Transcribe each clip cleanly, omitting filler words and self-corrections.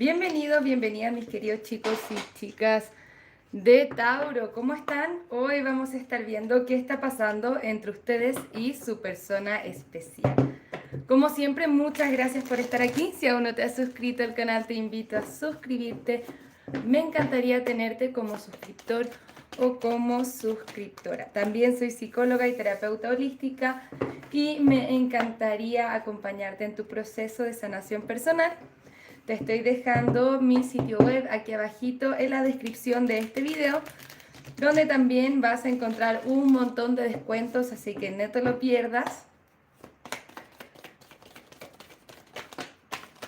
Bienvenidos, bienvenidas mis queridos chicos y chicas de Tauro. ¿Cómo están? Hoy vamos a estar viendo qué está pasando entre ustedes y su persona especial. Como siempre, muchas gracias por estar aquí. Si aún no te has suscrito al canal, te invito a suscribirte. Me encantaría tenerte como suscriptor o como suscriptora. También soy psicóloga y terapeuta holística y me encantaría acompañarte en tu proceso de sanación personal. Te estoy dejando mi sitio web aquí abajito en la descripción de este video, donde también vas a encontrar un montón de descuentos, así que no te lo pierdas.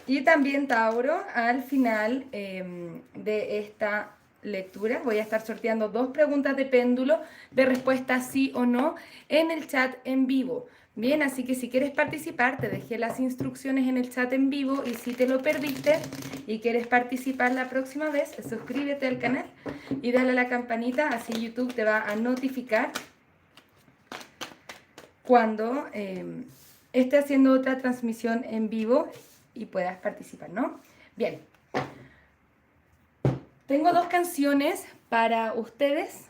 Y también, Tauro, al final de esta lectura voy a estar sorteando 2 preguntas de péndulo de respuesta sí o no en el chat en vivo. Bien, así que si quieres participar, te dejé las instrucciones en el chat en vivo y si te lo perdiste y quieres participar la próxima vez, suscríbete al canal y dale a la campanita, así YouTube te va a notificar cuando esté haciendo otra transmisión en vivo y puedas participar, ¿no? Bien. Tengo 2 canciones para ustedes,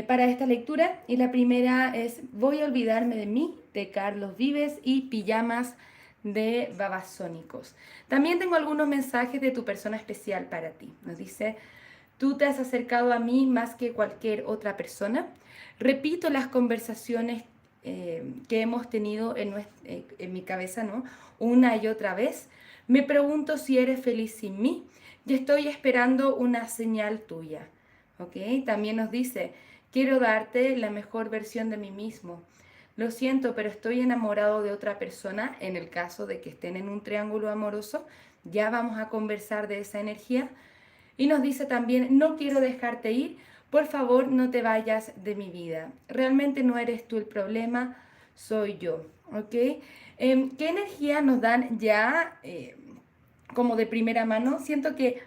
para esta lectura, y la primera es Voy a olvidarme de mí, de Carlos Vives, y Pijamas, de Babasónicos. También tengo algunos mensajes de tu persona especial para ti. Nos dice: tú te has acercado a mí más que cualquier otra persona. Repito las conversaciones que hemos tenido en mi cabeza, ¿no? Una y otra vez. Me pregunto si eres feliz sin mí y estoy esperando una señal tuya. ¿Ok? También nos dice: quiero darte la mejor versión de mí mismo. Lo siento, pero estoy enamorado de otra persona. En el caso de que estén en un triángulo amoroso, ya vamos a conversar de esa energía. Y nos dice también: no quiero dejarte ir, por favor no te vayas de mi vida. Realmente no eres tú el problema, soy yo. ¿Ok? ¿Qué energía nos dan ya como de primera mano? Siento que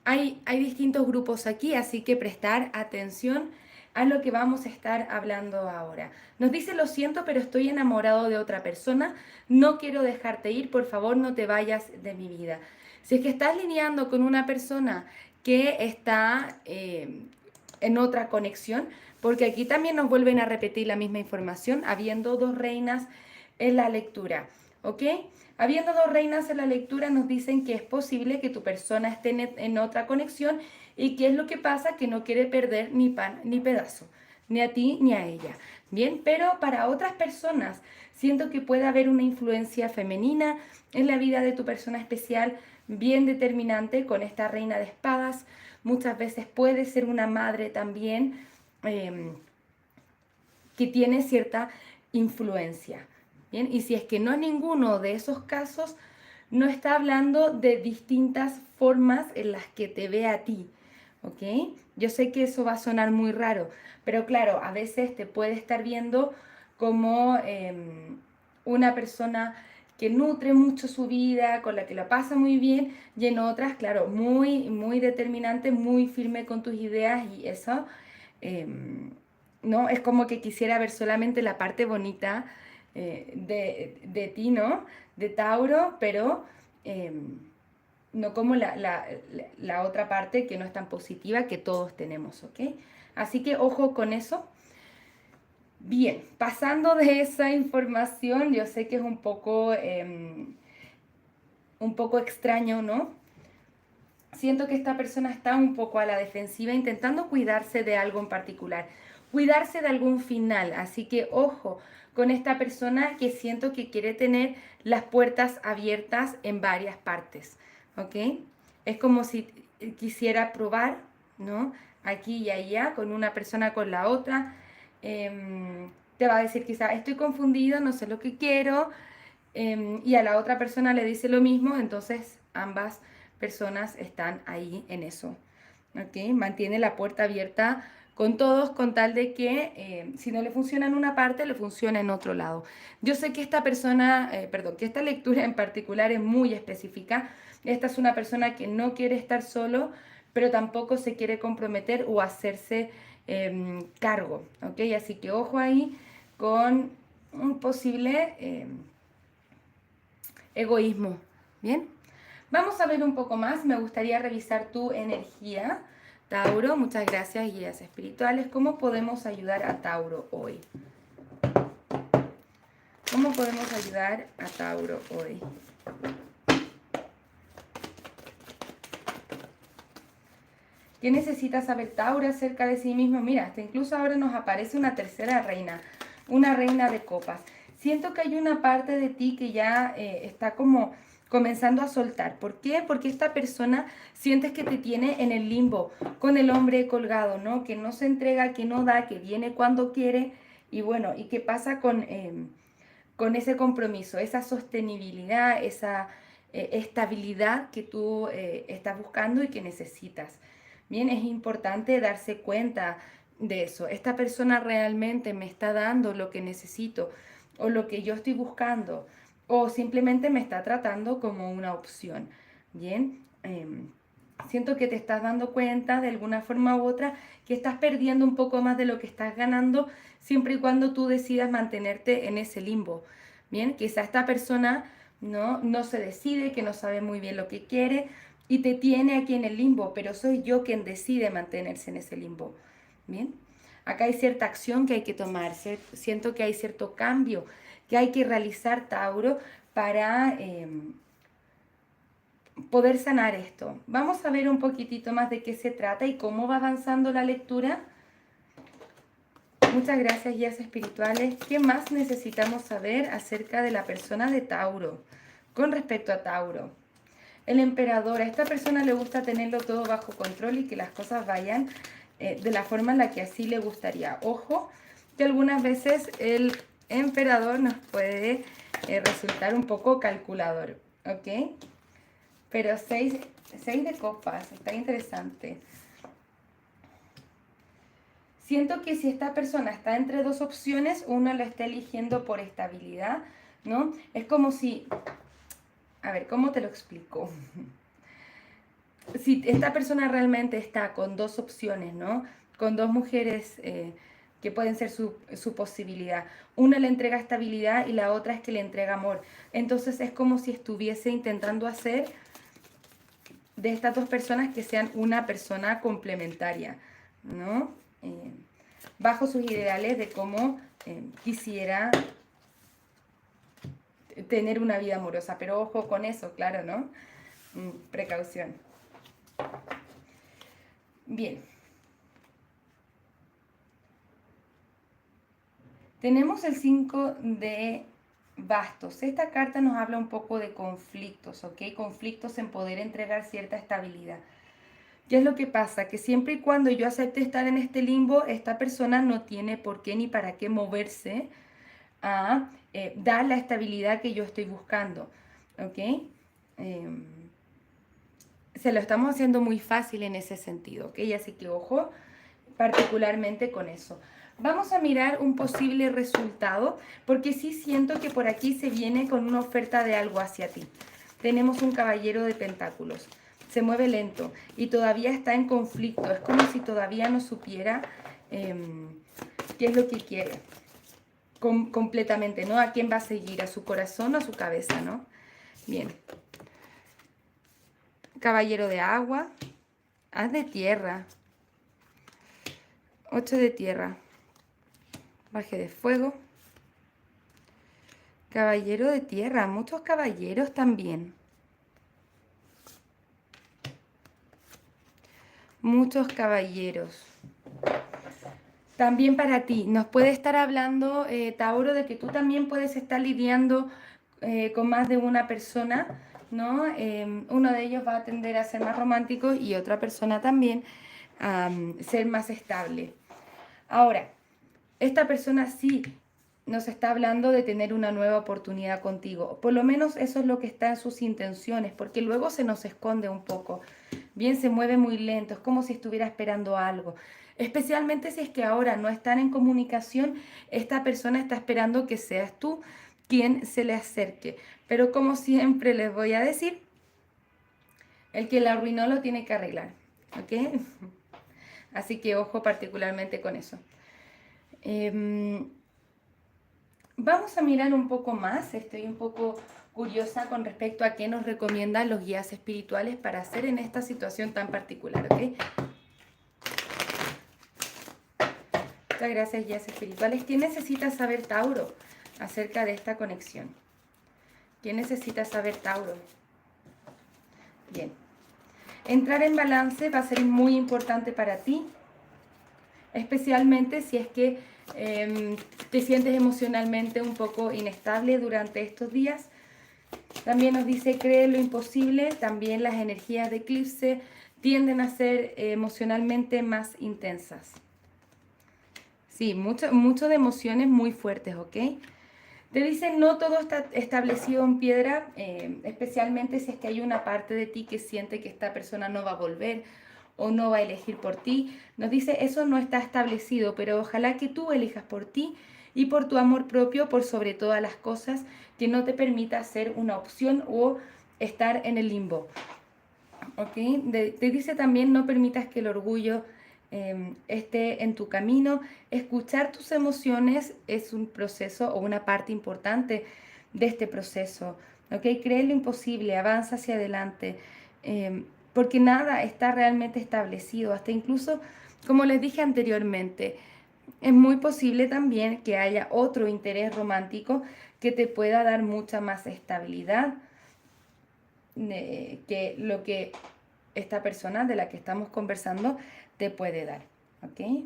hay distintos grupos aquí, así que prestar atención a lo que vamos a estar hablando ahora. Nos dice: lo siento, pero estoy enamorado de otra persona, no quiero dejarte ir, por favor no te vayas de mi vida. Si es que estás lidiando con una persona que está en otra conexión, porque aquí también nos vuelven a repetir la misma información, habiendo 2 reinas en la lectura, ¿ok? Habiendo 2 reinas en la lectura, nos dicen que es posible que tu persona esté en otra conexión y qué es lo que pasa, que no quiere perder ni pan ni pedazo, ni a ti ni a ella. Bien, pero para otras personas siento que puede haber una influencia femenina en la vida de tu persona especial bien determinante con esta reina de espadas. Muchas veces puede ser una madre también que tiene cierta influencia. Bien, y si es que no es ninguno de esos casos, no está hablando de distintas formas en las que te ve a ti, ¿ok? Yo sé que eso va a sonar muy raro, pero claro, a veces te puede estar viendo como una persona que nutre mucho su vida, con la que la pasa muy bien, y en otras, claro, muy, muy determinante, muy firme con tus ideas, y eso, ¿no? Es como que quisiera ver solamente la parte bonita de ti, ¿no? De Tauro, pero no como la otra parte que no es tan positiva que todos tenemos, ¿ok? Así que ojo con eso. Bien, pasando de esa información, yo sé que es un poco extraño, ¿no? Siento que esta persona está un poco a la defensiva intentando cuidarse de algo en particular, cuidarse de algún final. Así que ojo con esta persona que siento que quiere tener las puertas abiertas en varias partes, ¿ok? Es como si quisiera probar, ¿no? Aquí y allá, con una persona, con la otra. Te va a decir quizá: estoy confundido, no sé lo que quiero, y a la otra persona le dice lo mismo, entonces ambas personas están ahí en eso. ¿Ok? Mantiene la puerta abierta con todos con tal de que si no le funciona en una parte, le funciona en otro lado. Yo sé que esta persona, perdón, que esta lectura en particular es muy específica. Esta es una persona que no quiere estar solo, pero tampoco se quiere comprometer o hacerse cargo. ¿Ok? Así que ojo ahí con un posible egoísmo. Bien, Vamos a ver un poco más. Me gustaría revisar tu energía, Tauro. Muchas gracias, guías espirituales. ¿Cómo podemos ayudar a Tauro hoy? ¿Cómo podemos ayudar a Tauro hoy? ¿Qué necesita saber Tauro acerca de sí mismo? Mira, hasta incluso ahora nos aparece una tercera reina, una reina de copas. Siento que hay una parte de ti que ya está como comenzando a soltar. ¿Por qué? Porque esta persona sientes que te tiene en el limbo, con el hombre colgado, ¿no? Que no se entrega, que no da, que viene cuando quiere. Y bueno, ¿y qué pasa con ese compromiso, esa sostenibilidad, esa estabilidad que tú estás buscando y que necesitas? Bien, es importante darse cuenta de eso. Esta persona realmente me está dando lo que necesito o lo que yo estoy buscando o simplemente me está tratando como una opción. Bien, siento que te estás dando cuenta de alguna forma u otra que estás perdiendo un poco más de lo que estás ganando siempre y cuando tú decidas mantenerte en ese limbo. Bien, quizá esta persona no se decide, que no sabe muy bien lo que quiere y te tiene aquí en el limbo, pero soy yo quien decide mantenerse en ese limbo. Bien, acá hay cierta acción que hay que tomar, siento que hay cierto cambio que hay que realizar, Tauro, para poder sanar esto. Vamos a ver un poquitito más de qué se trata y cómo va avanzando la lectura. Muchas gracias, guías espirituales. ¿Qué más necesitamos saber acerca de la persona de Tauro? Con respecto a Tauro, el emperador, a esta persona le gusta tenerlo todo bajo control y que las cosas vayan de la forma en la que así le gustaría. Ojo, que algunas veces el emperador nos puede resultar un poco calculador, ¿ok? Pero seis de copas, está interesante. Siento que si esta persona está entre dos opciones, uno lo está eligiendo por estabilidad, ¿no? Es como si, a ver, ¿cómo te lo explico? Si esta persona realmente está con dos opciones, ¿no? Con dos mujeres que pueden ser su posibilidad. Una le entrega estabilidad y la otra es que le entrega amor. Entonces es como si estuviese intentando hacer de estas dos personas que sean una persona complementaria, ¿no? Bajo sus ideales de cómo quisiera tener una vida amorosa. Pero ojo con eso, claro, ¿no? Precaución. Bien. Tenemos el 5 de bastos. Esta carta nos habla un poco de conflictos, ¿ok? Conflictos en poder entregar cierta estabilidad. ¿Qué es lo que pasa? Que siempre y cuando yo acepte estar en este limbo, esta persona no tiene por qué ni para qué moverse a dar la estabilidad que yo estoy buscando, ¿ok? Se lo estamos haciendo muy fácil en ese sentido, ¿ok? Así que ojo particularmente con eso. Vamos a mirar un posible resultado, porque sí siento que por aquí se viene con una oferta de algo hacia ti. Tenemos un caballero de pentáculos, se mueve lento y todavía está en conflicto, es como si todavía no supiera qué es lo que quiere completamente, ¿no? ¿A quién va a seguir? ¿A su corazón o a su cabeza, no? Bien. Caballero de agua, haz de tierra, 8 de tierra, baje de fuego, caballero de tierra, muchos caballeros también. Muchos caballeros. También para ti, nos puede estar hablando, Tauro, de que tú también puedes estar lidiando con más de una persona, ¿no? Uno de ellos va a tender a ser más romántico y otra persona también a ser más estable. Ahora, esta persona sí nos está hablando de tener una nueva oportunidad contigo. Por lo menos eso es lo que está en sus intenciones, porque luego se nos esconde un poco. Bien, se mueve muy lento, es como si estuviera esperando algo. Especialmente si es que ahora no están en comunicación, esta persona está esperando que seas tú quien se le acerque. Pero como siempre les voy a decir, el que la arruinó lo tiene que arreglar. ¿Ok? Así que ojo particularmente con eso. Vamos a mirar un poco más, estoy un poco curiosa con respecto a qué nos recomiendan los guías espirituales para hacer en esta situación tan particular, ¿ok? Muchas gracias, guías espirituales. ¿Qué necesita saber Tauro acerca de esta conexión? ¿Qué necesita saber Tauro? Bien. Entrar en balance va a ser muy importante para ti, especialmente si es que te sientes emocionalmente un poco inestable durante estos días. También nos dice, cree lo imposible. También las energías de eclipse tienden a ser emocionalmente más intensas. Sí, mucho de emociones muy fuertes, ¿ok? Te dicen, no todo está establecido en piedra, especialmente si es que hay una parte de ti que siente que esta persona no va a volver o no va a elegir por ti. Nos dice, eso no está establecido, pero ojalá que tú elijas por ti y por tu amor propio, por sobre todas las cosas, que no te permita ser una opción o estar en el limbo. ¿Ok? Te dice también, no permitas que el orgullo esté en tu camino. Escuchar tus emociones es un proceso o una parte importante de este proceso. ¿Ok? Cree lo imposible, avanza hacia adelante, porque nada está realmente establecido. Hasta incluso, como les dije anteriormente, es muy posible también que haya otro interés romántico que te pueda dar mucha más estabilidad que lo que esta persona de la que estamos conversando te puede dar. ¿Ok?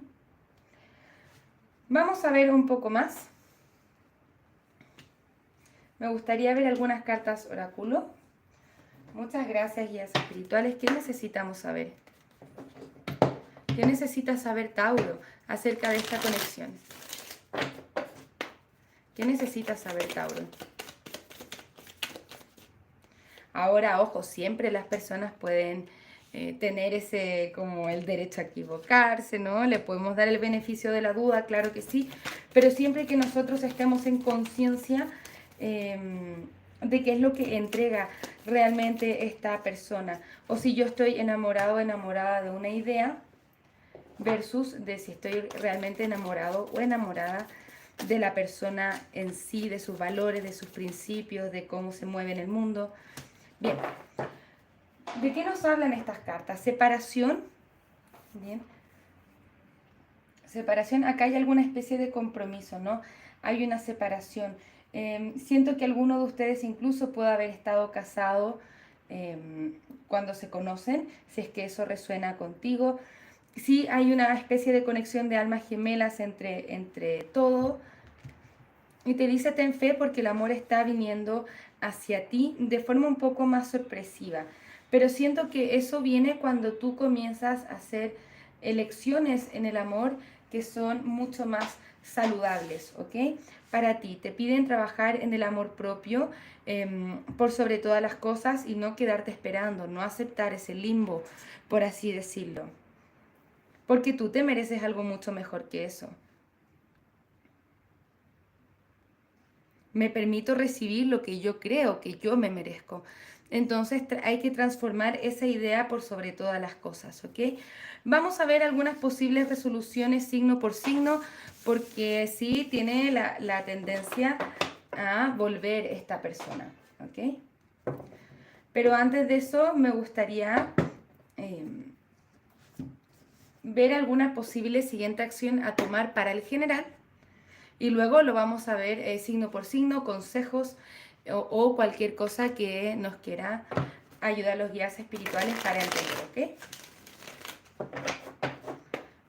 Vamos a ver un poco más. Me gustaría ver algunas cartas oráculo. Muchas gracias, guías espirituales. ¿Qué necesitamos saber? ¿Qué necesita saber Tauro acerca de esta conexión? ¿Qué necesita saber Tauro? Ahora, ojo, siempre las personas pueden tener ese, como el derecho a equivocarse, ¿no? Le podemos dar el beneficio de la duda, claro que sí, pero siempre que nosotros estemos en conciencia de qué es lo que entrega realmente esta persona, o si yo estoy enamorado o enamorada de una idea versus de si estoy realmente enamorado o enamorada de la persona en sí, de sus valores, de sus principios, de cómo se mueve en el mundo. Bien, ¿de qué nos hablan estas cartas? Separación. Bien. Separación, acá hay alguna especie de compromiso, ¿no? Hay una separación. Siento que alguno de ustedes incluso puede haber estado casado cuando se conocen, si es que eso resuena contigo. Sí, hay una especie de conexión de almas gemelas entre todo. Y te dice, ten fe porque el amor está viniendo hacia ti de forma un poco más sorpresiva. Pero siento que eso viene cuando tú comienzas a hacer elecciones en el amor que son mucho más saludables, ¿ok? Para ti, te piden trabajar en el amor propio por sobre todas las cosas y no quedarte esperando, no aceptar ese limbo, por así decirlo. Porque tú te mereces algo mucho mejor que eso. Me permito recibir lo que yo creo que yo me merezco. Entonces hay que transformar esa idea por sobre todas las cosas, ¿ok? Vamos a ver algunas posibles resoluciones signo por signo, porque sí tiene la tendencia a volver esta persona, ¿ok? Pero antes de eso me gustaría ver alguna posible siguiente acción a tomar para el general. Y luego lo vamos a ver signo por signo, consejos o cualquier cosa que nos quiera ayudar a los guías espirituales para entender, ¿ok?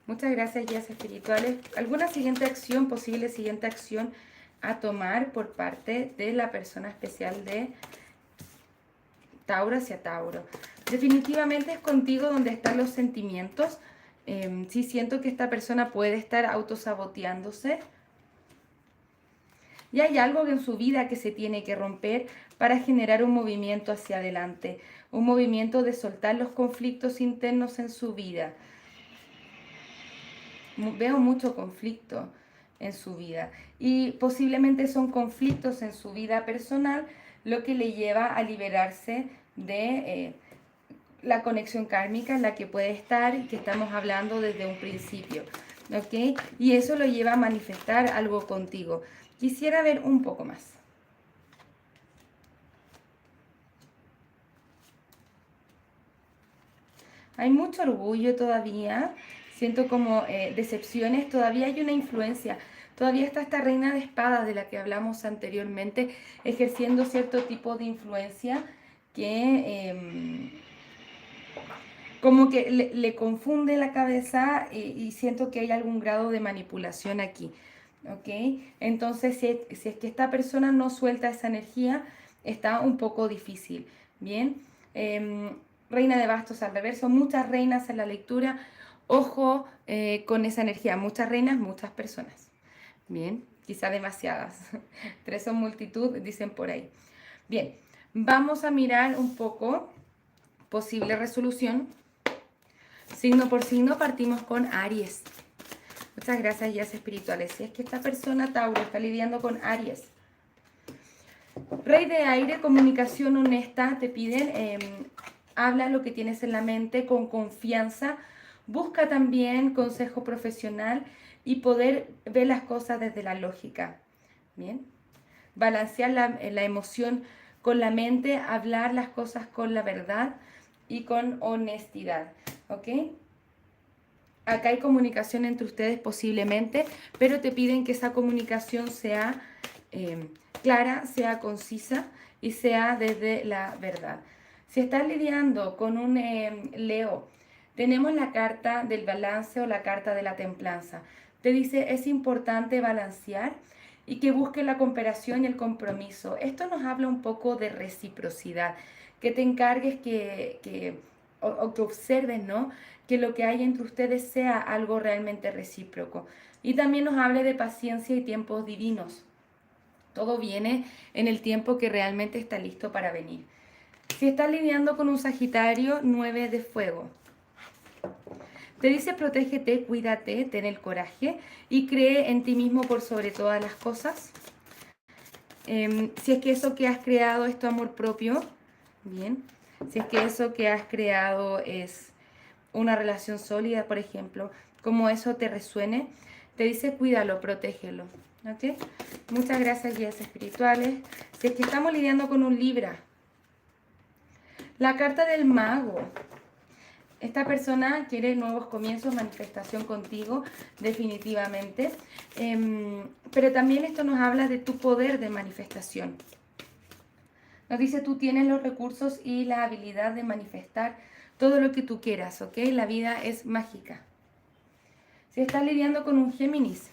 Muchas gracias, guías espirituales. ¿Alguna siguiente acción, posible siguiente acción a tomar por parte de la persona especial de Tauro hacia Tauro? Definitivamente es contigo donde están los sentimientos. Sí siento que esta persona puede estar autosaboteándose. Y hay algo en su vida que se tiene que romper para generar un movimiento hacia adelante, un movimiento de soltar los conflictos internos en su vida. Veo mucho conflicto en su vida y posiblemente son conflictos en su vida personal lo que le lleva a liberarse de la conexión kármica en la que puede estar y que estamos hablando desde un principio, ¿ok? Y eso lo lleva a manifestar algo contigo. Quisiera ver un poco más. Hay mucho orgullo todavía, siento como decepciones, todavía hay una influencia, todavía está esta reina de espadas de la que hablamos anteriormente, ejerciendo cierto tipo de influencia que como que le confunde la cabeza y siento que hay algún grado de manipulación aquí. ¿Ok? Entonces, si es que esta persona no suelta esa energía, está un poco difícil. Bien. Reina de bastos al revés, son muchas reinas en la lectura. Ojo con esa energía, muchas reinas, muchas personas. Bien, quizá demasiadas. Tres son multitud, dicen por ahí. Bien, vamos a mirar un poco posible resolución. Signo por signo partimos con Aries. Muchas gracias, guías espirituales. Si es que esta persona, Tauro, está lidiando con Aries. Rey de aire, comunicación honesta, te piden, habla lo que tienes en la mente con confianza, busca también consejo profesional y poder ver las cosas desde la lógica. Bien, balancear la emoción con la mente, hablar las cosas con la verdad y con honestidad. ¿Ok? Acá hay comunicación entre ustedes posiblemente, pero te piden que esa comunicación sea clara, sea concisa y sea desde la verdad. Si estás lidiando con un Leo, tenemos la carta del balance o la carta de la templanza. Te dice, es importante balancear y que busque la cooperación y el compromiso. Esto nos habla un poco de reciprocidad, que te encargues o que observes, ¿no? Que lo que hay entre ustedes sea algo realmente recíproco. Y también nos hable de paciencia y tiempos divinos. Todo viene en el tiempo que realmente está listo para venir. Si estás lidiando con un Sagitario, 9 de fuego. Te dice protégete, cuídate, ten el coraje y cree en ti mismo por sobre todas las cosas. Si es que eso que has creado es tu amor propio, bien. Si es que eso que has creado es una relación sólida, por ejemplo, como eso te resuene, te dice cuídalo, protégelo. ¿Ok? Muchas gracias, guías espirituales. Si es que estamos lidiando con un Libra, la carta del mago. Esta persona quiere nuevos comienzos, manifestación contigo, definitivamente. Pero también esto nos habla de tu poder de manifestación. Nos dice, tú tienes los recursos y la habilidad de manifestar todo lo que tú quieras, ¿ok? La vida es mágica. Si estás lidiando con un Géminis,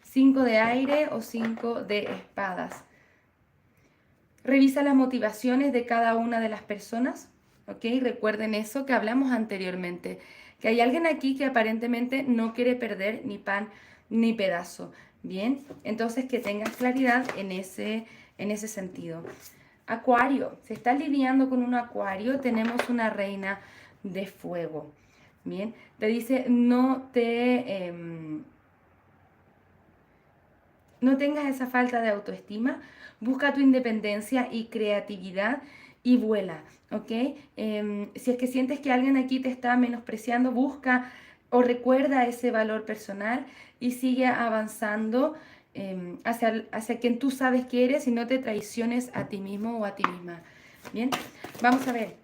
5 de aire o 5 de espadas. Revisa las motivaciones de cada una de las personas, ¿ok? Recuerden eso que hablamos anteriormente, que hay alguien aquí que aparentemente no quiere perder ni pan ni pedazo, ¿bien? Entonces que tengas claridad en ese sentido. Acuario, si estás lidiando con un Acuario, tenemos una reina de fuego, ¿bien? Te dice, no tengas esa falta de autoestima, busca tu independencia y creatividad y vuela, ¿ok? Si es que sientes que alguien aquí te está menospreciando, busca o recuerda ese valor personal y sigue avanzando hacia quien tú sabes que eres y no te traiciones a ti mismo o a ti misma. Bien, vamos a ver,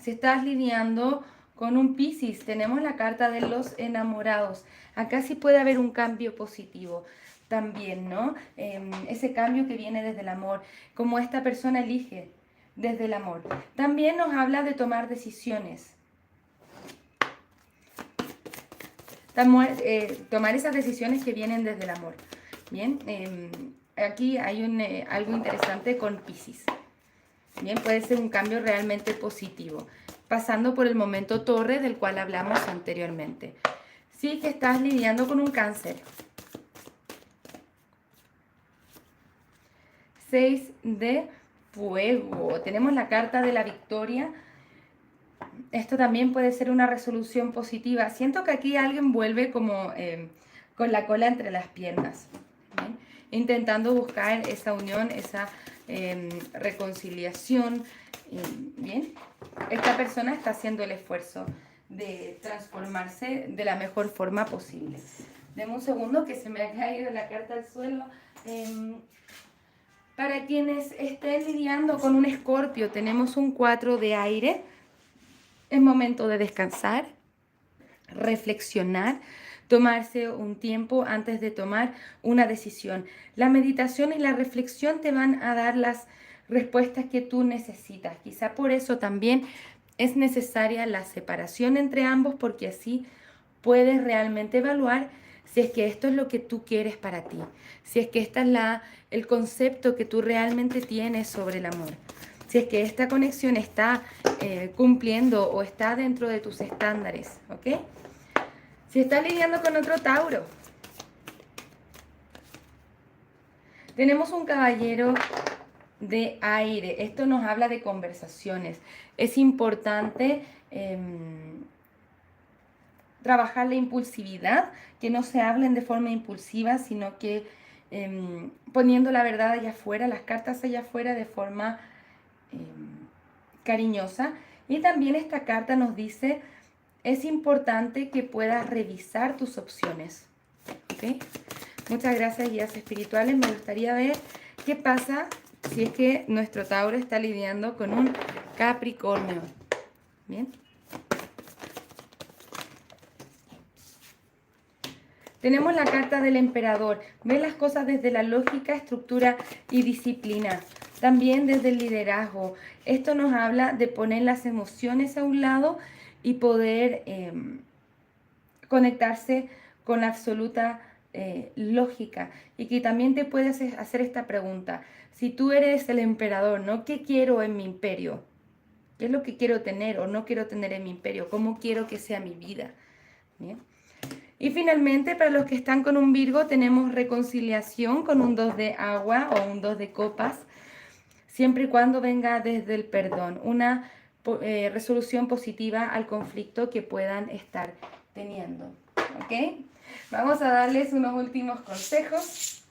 si estás lidiando con un Piscis, tenemos la carta de los enamorados. Acá sí puede haber un cambio positivo también, ¿no? Ese cambio que viene desde el amor, como esta persona elige desde el amor. También nos habla de tomar decisiones. Tomar esas decisiones que vienen desde el amor. Bien, aquí hay algo interesante con Piscis. Bien, puede ser un cambio realmente positivo, pasando por el momento torre del cual hablamos anteriormente. Sí que estás lidiando con un Cáncer. 6 de fuego. Tenemos la carta de la victoria. Esto también puede ser una resolución positiva. Siento que aquí alguien vuelve como con la cola entre las piernas, ¿bien? Intentando buscar esa unión, esa reconciliación. Bien, esta persona está haciendo el esfuerzo de transformarse de la mejor forma posible. Deme un segundo que se me ha caído la carta al suelo. Para quienes estén lidiando con un Escorpio, tenemos un 4 de aire. Es momento de descansar, reflexionar, tomarse un tiempo antes de tomar una decisión. La meditación y la reflexión te van a dar las respuestas que tú necesitas. Quizá por eso también es necesaria la separación entre ambos, porque así puedes realmente evaluar si es que esto es lo que tú quieres para ti, si es que este es el concepto que tú realmente tienes sobre el amor, si es que esta conexión está cumpliendo o está dentro de tus estándares, ¿ok? Si estás lidiando con otro Tauro, tenemos un caballero de aire. Esto nos habla de conversaciones. Es importante trabajar la impulsividad, que no se hablen de forma impulsiva, sino que poniendo la verdad allá afuera, las cartas allá afuera de forma cariñosa. Y también esta carta nos dice, es importante que puedas revisar tus opciones. ¿Okay? Muchas gracias, guías espirituales. Me gustaría ver qué pasa si es que nuestro Tauro está lidiando con un Capricornio. Bien. Tenemos la carta del emperador. Ve las cosas desde la lógica, estructura y disciplina. También desde el liderazgo. Esto nos habla de poner las emociones a un lado y poder conectarse con la absoluta lógica. Y que también te puedes hacer esta pregunta. Si tú eres el emperador, ¿no? ¿Qué quiero en mi imperio? ¿Qué es lo que quiero tener o no quiero tener en mi imperio? ¿Cómo quiero que sea mi vida? ¿Bien? Y finalmente, para los que están con un Virgo, tenemos reconciliación con un 2 de agua o un 2 de copas, siempre y cuando venga desde el perdón, una resolución positiva al conflicto que puedan estar teniendo. ¿Ok? Vamos a darles unos últimos consejos.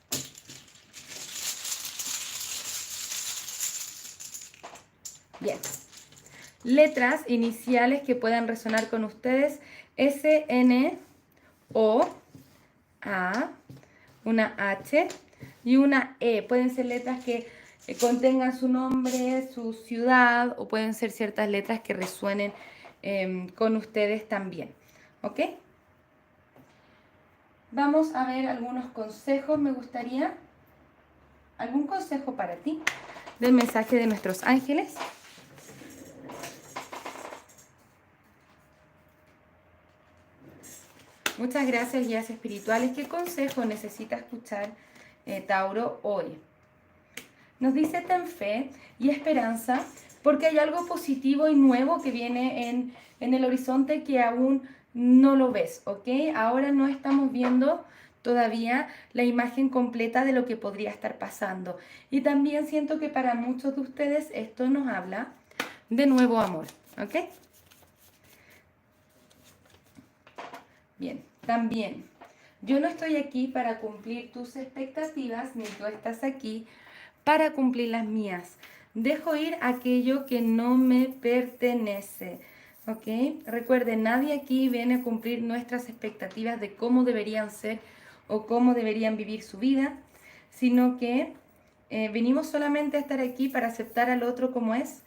Bien. Letras iniciales que puedan resonar con ustedes: S, N, O, A, una H y una E. Pueden ser letras que contengan su nombre, su ciudad, o pueden ser ciertas letras que resuenen con ustedes también. ¿Ok? Vamos a ver algunos consejos. Me gustaría algún consejo para ti del mensaje de nuestros ángeles. Muchas gracias, guías espirituales. ¿Qué consejo necesita escuchar Tauro hoy? Nos dice: ten fe y esperanza, porque hay algo positivo y nuevo que viene en el horizonte que aún no lo ves, ¿ok? Ahora no estamos viendo todavía la imagen completa de lo que podría estar pasando. Y también siento que para muchos de ustedes esto nos habla de nuevo amor, ¿ok? Bien, también, yo no estoy aquí para cumplir tus expectativas, ni tú estás aquí para cumplir las mías. Dejo ir aquello que no me pertenece, ¿ok? Recuerden, nadie aquí viene a cumplir nuestras expectativas de cómo deberían ser o cómo deberían vivir su vida, sino que venimos solamente a estar aquí para aceptar al otro como es,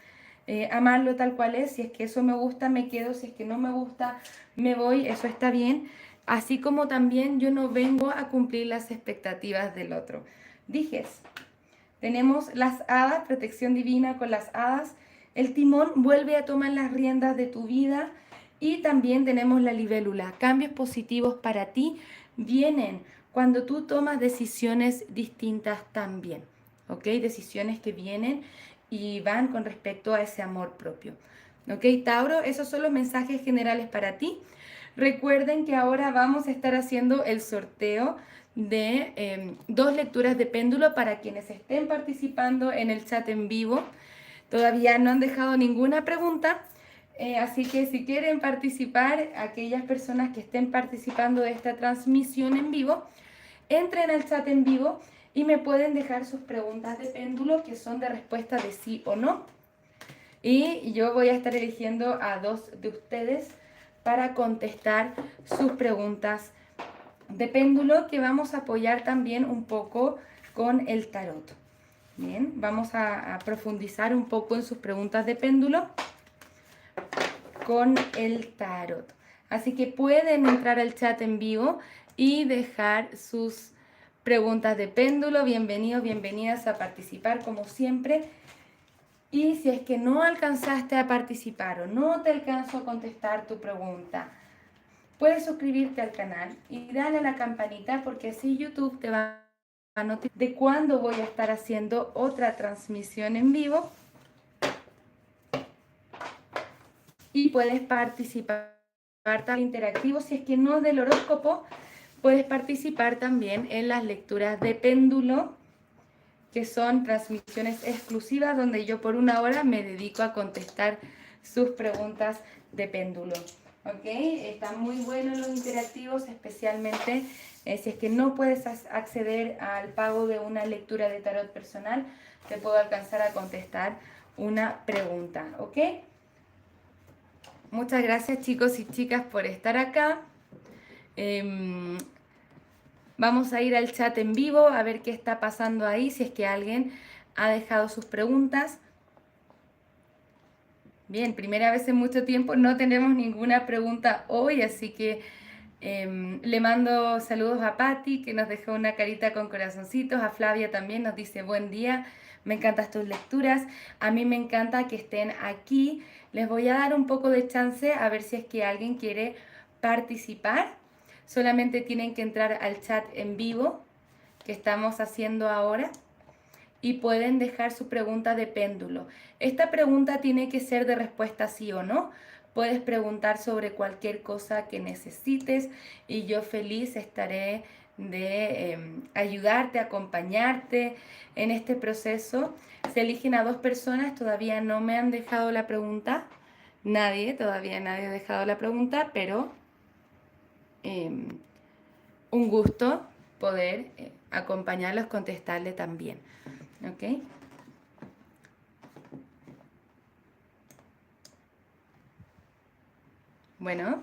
amarlo tal cual es. Si es que eso me gusta, me quedo; si es que no me gusta, me voy. Eso está bien. Así como también yo no vengo a cumplir las expectativas del otro. Dijes, tenemos las hadas, protección divina con las hadas. El timón vuelve a tomar las riendas de tu vida. Y también tenemos la libélula. Cambios positivos para ti vienen cuando tú tomas decisiones distintas también. ¿Ok? Decisiones que vienen y van con respecto a ese amor propio. ¿Ok, Tauro? Esos son los mensajes generales para ti. Recuerden que ahora vamos a estar haciendo el sorteo de 2 lecturas de péndulo para quienes estén participando en el chat en vivo. Todavía no han dejado ninguna pregunta, así que si quieren participar, aquellas personas que estén participando de esta transmisión en vivo, entren al chat en vivo y me pueden dejar sus preguntas de péndulo, que son de respuesta de sí o no. Y yo voy a estar eligiendo a 2 de ustedes para contestar sus preguntas de péndulo, que vamos a apoyar también un poco con el tarot. Bien, vamos a profundizar un poco en sus preguntas de péndulo con el tarot. Así que pueden entrar al chat en vivo y dejar sus preguntas de péndulo. Bienvenidos, bienvenidas a participar como siempre. Y si es que no alcanzaste a participar o no te alcanzo a contestar tu pregunta, puedes suscribirte al canal y darle a la campanita porque así YouTube te va a notificar de cuándo voy a estar haciendo otra transmisión en vivo y puedes participar también interactivo. Si es que no es del horóscopo, puedes participar también en las lecturas de péndulo, que son transmisiones exclusivas donde yo por 1 hora me dedico a contestar sus preguntas de péndulo. ¿Ok? Están muy buenos los interactivos, especialmente si es que no puedes acceder al pago de una lectura de tarot personal, te puedo alcanzar a contestar una pregunta. ¿Ok? Muchas gracias chicos y chicas por estar acá. Vamos a ir al chat en vivo a ver qué está pasando ahí, si es que alguien ha dejado sus preguntas. Bien, primera vez en mucho tiempo no tenemos ninguna pregunta hoy, así que le mando saludos a Patti, que nos dejó una carita con corazoncitos, a Flavia también nos dice buen día, me encantan tus lecturas, a mí me encanta que estén aquí. Les voy a dar un poco de chance a ver si es que alguien quiere participar. Solamente tienen que entrar al chat en vivo que estamos haciendo ahora y pueden dejar su pregunta de péndulo. Esta pregunta tiene que ser de respuesta sí o no. Puedes preguntar sobre cualquier cosa que necesites y yo feliz estaré de ayudarte, acompañarte en este proceso. Se eligen a 2 personas, todavía no me han dejado la pregunta. Todavía nadie ha dejado la pregunta, pero un gusto poder acompañarlos, contestarle también. ¿Ok? Bueno.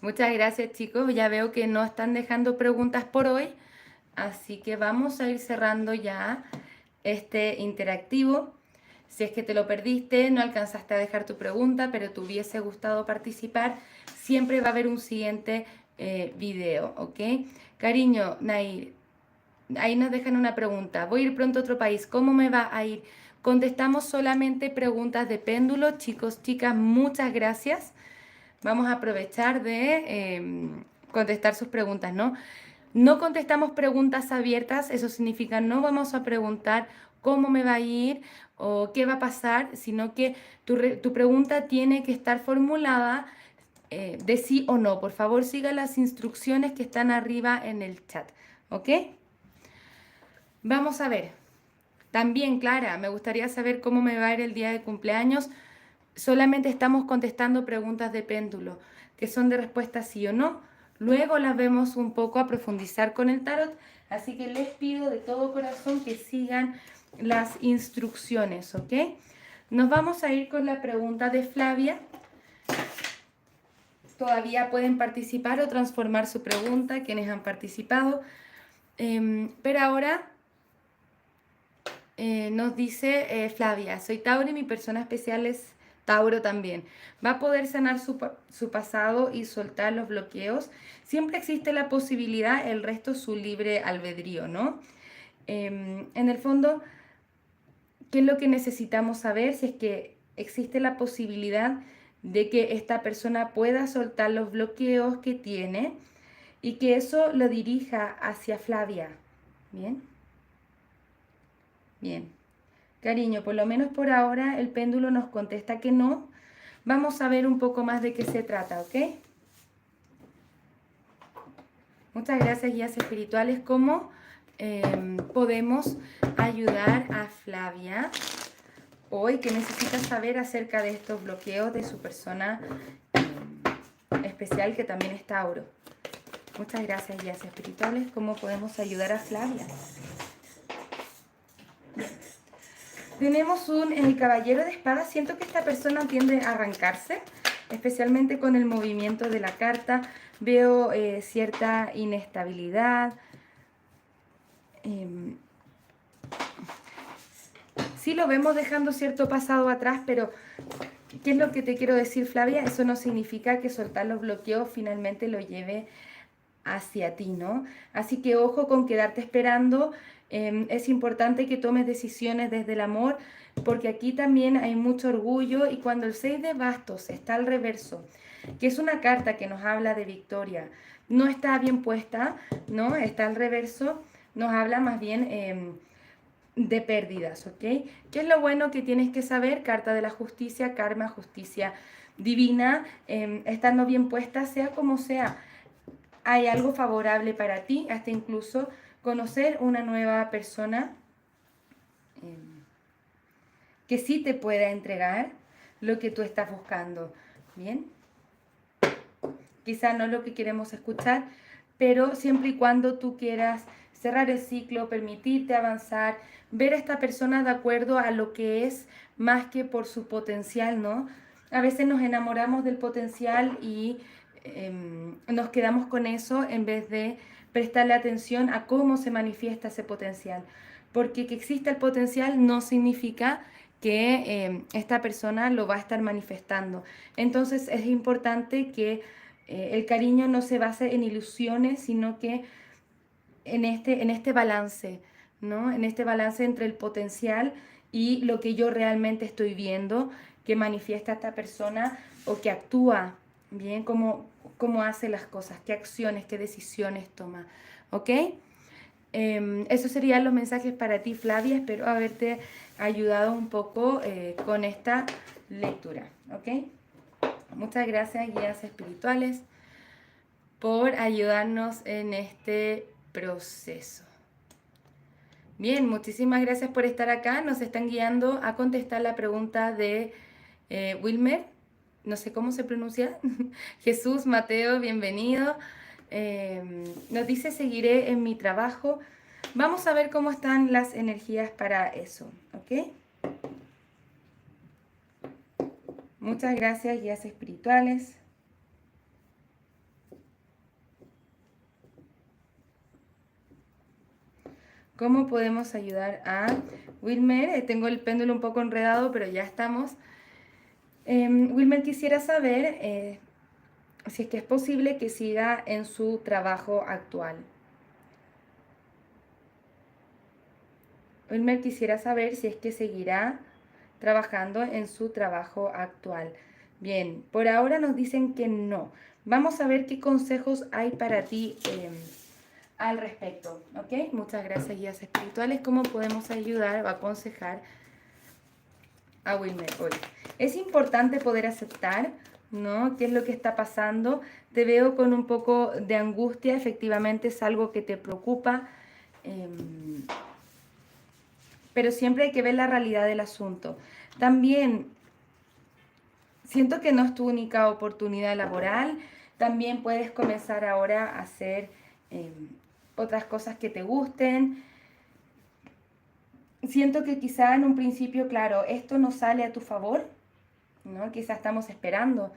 Muchas gracias chicos. Ya veo que no están dejando preguntas por hoy. Así que vamos a ir cerrando ya este interactivo. Si es que te lo perdiste, no alcanzaste a dejar tu pregunta, pero te hubiese gustado participar, siempre va a haber un siguiente video, ¿ok? Cariño, Nair, ahí nos dejan una pregunta. Voy a ir pronto a otro país. ¿Cómo me va a ir? Contestamos solamente preguntas de péndulo. Chicos, chicas, muchas gracias. Vamos a aprovechar de contestar sus preguntas, ¿no? No contestamos preguntas abiertas, eso significa no vamos a preguntar cómo me va a ir o qué va a pasar, sino que tu pregunta tiene que estar formulada de sí o no. Por favor, siga las instrucciones que están arriba en el chat, ¿ok? Vamos a ver. También, Clara, me gustaría saber cómo me va a ir el día de cumpleaños. Solamente estamos contestando preguntas de péndulo, que son de respuesta sí o no. Luego las vemos un poco a profundizar con el tarot, así que les pido de todo corazón que sigan las instrucciones, ¿ok? Nos vamos a ir con la pregunta de Flavia. Todavía pueden participar o transformar su pregunta, quienes han participado. Pero ahora nos dice Flavia, soy Tauro y mi persona especial es Tauro también. Va a poder sanar su pasado y soltar los bloqueos. Siempre existe la posibilidad, el resto es su libre albedrío, ¿no? En el fondo, ¿qué es lo que necesitamos saber? Si es que existe la posibilidad de que esta persona pueda soltar los bloqueos que tiene y que eso lo dirija hacia Flavia. ¿Bien? Bien. Cariño, por lo menos por ahora el péndulo nos contesta que no. Vamos a ver un poco más de qué se trata, ¿ok? Muchas gracias, guías espirituales. ¿Cómo podemos ayudar a Flavia hoy que necesita saber acerca de estos bloqueos de su persona especial que también es Tauro? Muchas gracias, guías espirituales. ¿Cómo podemos ayudar a Flavia? Tenemos el caballero de espadas. Siento que esta persona tiende a arrancarse, especialmente con el movimiento de la carta. Veo cierta inestabilidad. Sí lo vemos dejando cierto pasado atrás, pero ¿Qué es lo que te quiero decir, Flavia? Eso no significa que soltar los bloqueos finalmente lo lleve hacia ti, ¿no? Así que ojo con quedarte esperando. Es importante que tomes decisiones desde el amor, porque aquí también hay mucho orgullo y cuando el 6 de bastos está al reverso, que es una carta que nos habla de victoria, no está bien puesta, ¿no? Está al reverso, nos habla más bien de pérdidas, ¿ok? ¿Qué es lo bueno que tienes que saber? Carta de la justicia, karma, justicia divina, estando bien puesta, sea como sea, hay algo favorable para ti, hasta incluso conocer una nueva persona eh, que sí te pueda entregar lo que tú estás buscando. Bien, quizá no es lo que queremos escuchar, pero siempre y cuando tú quieras cerrar el ciclo, permitirte avanzar, ver a esta persona de acuerdo a lo que es más que por su potencial, ¿no? A veces nos enamoramos del potencial y nos quedamos con eso en vez de prestarle atención a cómo se manifiesta ese potencial. Porque que exista el potencial no significa que esta persona lo va a estar manifestando. Entonces es importante que el cariño no se base en ilusiones, sino que en este balance, ¿no? En este balance entre el potencial y lo que yo realmente estoy viendo que manifiesta esta persona o que actúa, ¿bien? Cómo hace las cosas, qué acciones, qué decisiones toma, ¿ok? Esos serían los mensajes para ti, Flavia. Espero haberte ayudado un poco con esta lectura, ¿ok? Muchas gracias, guías espirituales, por ayudarnos en este proceso. Bien, muchísimas gracias por estar acá. Nos están guiando a contestar la pregunta de Wilmer. No sé cómo se pronuncia. Jesús, Mateo, bienvenido. Nos dice, seguiré en mi trabajo. Vamos a ver cómo están las energías para eso, ¿ok? Muchas gracias, guías espirituales. ¿Cómo podemos ayudar a Wilmer? Tengo el péndulo un poco enredado, pero ya estamos. Wilmer quisiera saber si es que es posible que siga en su trabajo actual. Wilmer quisiera saber si es que seguirá trabajando en su trabajo actual. Bien, por ahora nos dicen que no. Vamos a ver qué consejos hay para ti al respecto, ¿ok? Muchas gracias, guías espirituales. ¿Cómo podemos ayudar o aconsejar a Wilmer hoy? Es importante poder aceptar, ¿no? ¿Qué es lo que está pasando? Te veo con un poco de angustia, efectivamente es algo que te preocupa, pero siempre hay que ver la realidad del asunto. También siento que no es tu única oportunidad laboral, también puedes comenzar ahora a hacer otras cosas que te gusten. Siento que quizá en un principio, claro, esto no sale a tu favor, ¿no? Quizá estamos esperando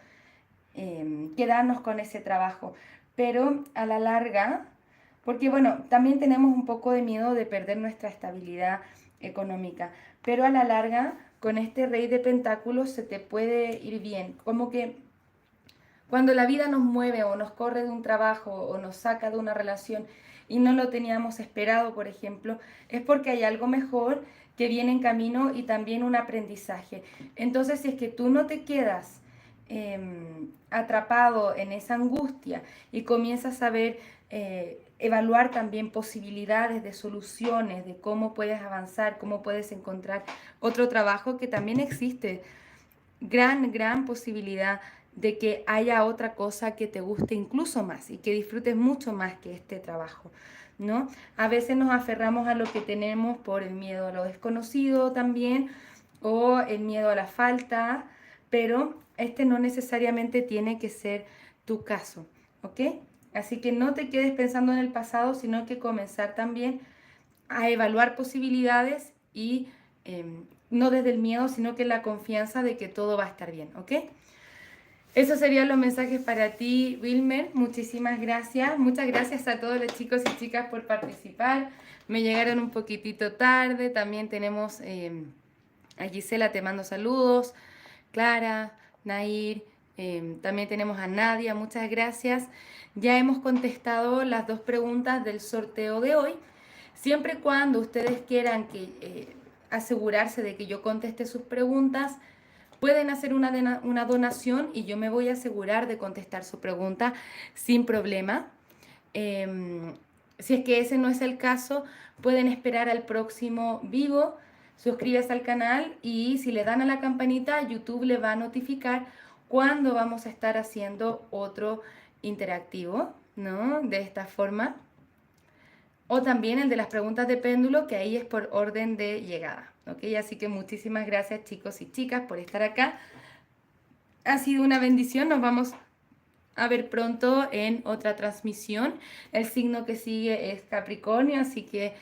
quedarnos con ese trabajo, pero a la larga, porque bueno, también tenemos un poco de miedo de perder nuestra estabilidad económica, pero a la larga, con este rey de pentáculos se te puede ir bien, como que cuando la vida nos mueve o nos corre de un trabajo o nos saca de una relación y no lo teníamos esperado, por ejemplo, es porque hay algo mejor que viene en camino y también un aprendizaje. Entonces, si es que tú no te quedas atrapado en esa angustia y comienzas a ver, evaluar también posibilidades de soluciones, de cómo puedes avanzar, cómo puedes encontrar otro trabajo que también existe, gran posibilidad de que haya otra cosa que te guste incluso más y que disfrutes mucho más que este trabajo, ¿no? A veces nos aferramos a lo que tenemos por el miedo a lo desconocido también o el miedo a la falta, pero este no necesariamente tiene que ser tu caso, ¿ok? Así que no te quedes pensando en el pasado, sino que comenzar también a evaluar posibilidades y no desde el miedo, sino que la confianza de que todo va a estar bien, ¿ok? Esos serían los mensajes para ti, Wilmer. Muchísimas gracias. Muchas gracias a todos los chicos y chicas por participar. Me llegaron un poquitito tarde. También tenemos a Gisela, te mando saludos. Clara, Nair, también tenemos a Nadia, muchas gracias. Ya hemos contestado las 2 preguntas del sorteo de hoy. Siempre y cuando ustedes quieran asegurarse de que yo conteste sus preguntas, pueden hacer una donación y yo me voy a asegurar de contestar su pregunta sin problema. Si es que ese no es el caso, pueden esperar al próximo vivo, suscríbase al canal y si le dan a la campanita, YouTube le va a notificar cuando vamos a estar haciendo otro interactivo, ¿no? De esta forma. O también el de las preguntas de péndulo, que ahí es por orden de llegada, ¿ok? Así que muchísimas gracias chicos y chicas por estar acá. Ha sido una bendición, nos vamos a ver pronto en otra transmisión. El signo que sigue es Capricornio, así que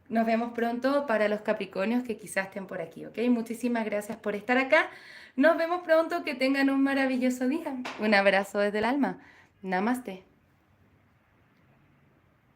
nos vemos pronto para los Capricornios que quizás estén por aquí, ¿ok? Muchísimas gracias por estar acá. Nos vemos pronto, que tengan un maravilloso día. Un abrazo desde el alma. Namaste.